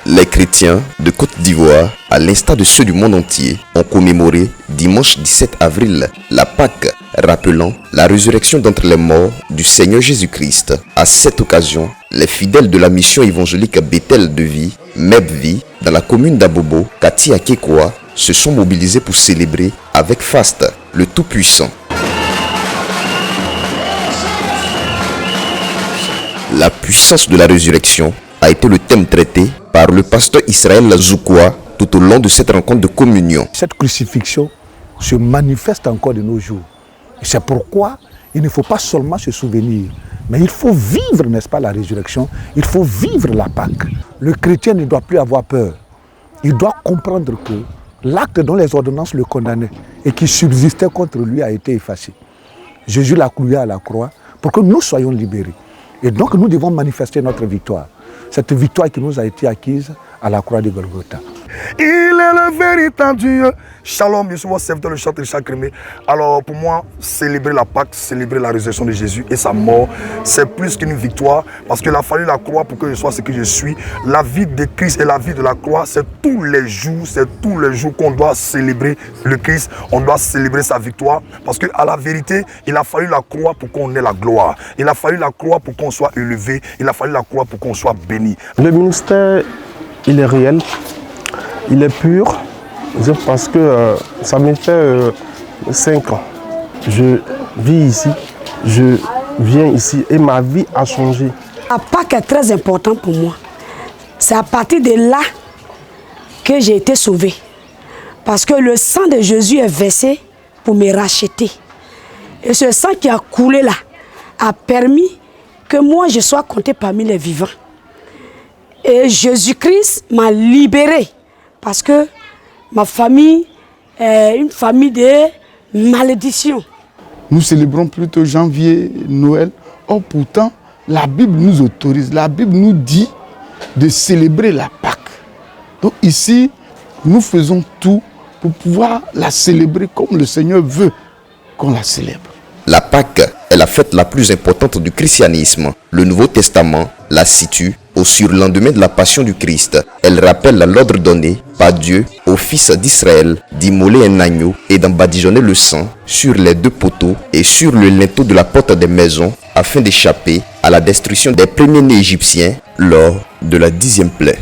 Les chrétiens de Côte d'Ivoire, à l'instar de ceux du monde entier, ont commémoré dimanche 17 avril la Pâque, rappelant la résurrection d'entre les morts du Seigneur Jésus-Christ. À cette occasion, les fidèles de la mission évangélique Bethel de Vie, MEBVI, dans la commune d'Abobo, Kati Akekoa, se sont mobilisés pour célébrer avec faste le Tout-Puissant. La puissance de la résurrection a été le thème traité par le pasteur Israël Zoukoua tout au long de cette rencontre de communion. Cette crucifixion se manifeste encore de nos jours. Et c'est pourquoi il ne faut pas seulement se souvenir, mais il faut vivre, n'est-ce pas, la résurrection. Il faut vivre la Pâque. Le chrétien ne doit plus avoir peur. Il doit comprendre que l'acte dont les ordonnances le condamnaient et qui subsistait contre lui a été effacé. Jésus l'a cloué à la croix pour que nous soyons libérés. Et donc nous devons manifester notre victoire. Cette victoire qui nous a été acquise à la croix de Golgotha. Il est le véritable Dieu. Shalom, je suis votre serviteur, le chanteur Richard Crémé. Alors pour moi, célébrer la Pâque, célébrer la résurrection de Jésus et sa mort, c'est plus qu'une victoire parce qu'il a fallu la croix pour que je sois ce que je suis. La vie de Christ et la vie de la croix, c'est tous les jours qu'on doit célébrer le Christ, on doit célébrer sa victoire parce qu'à la vérité, il a fallu la croix pour qu'on ait la gloire. Il a fallu la croix pour qu'on soit élevé, il a fallu la croix pour qu'on soit béni. Le ministère, il est réel. Il est pur parce que ça me fait 5 ans. Je vis ici, je viens ici et ma vie a changé. La Pâque est très important pour moi. C'est à partir de là que j'ai été sauvée. Parce que le sang de Jésus est versé pour me racheter. Et ce sang qui a coulé là a permis que moi je sois comptée parmi les vivants. Et Jésus-Christ m'a libérée. Parce que ma famille est une famille de malédiction. Nous célébrons plutôt janvier, Noël. Or pourtant, la Bible nous autorise, la Bible nous dit de célébrer la Pâque. Donc ici, nous faisons tout pour pouvoir la célébrer comme le Seigneur veut qu'on la célèbre. La Pâque est la fête la plus importante du christianisme. Le Nouveau Testament la situe au surlendemain de la Passion du Christ. Elle rappelle l'ordre donné par Dieu au fils d'Israël d'immoler un agneau et d'en badigeonner le sang sur les 2 poteaux et sur le linteau de la porte des maisons afin d'échapper à la destruction des premiers-nés égyptiens lors de la 10e plaie.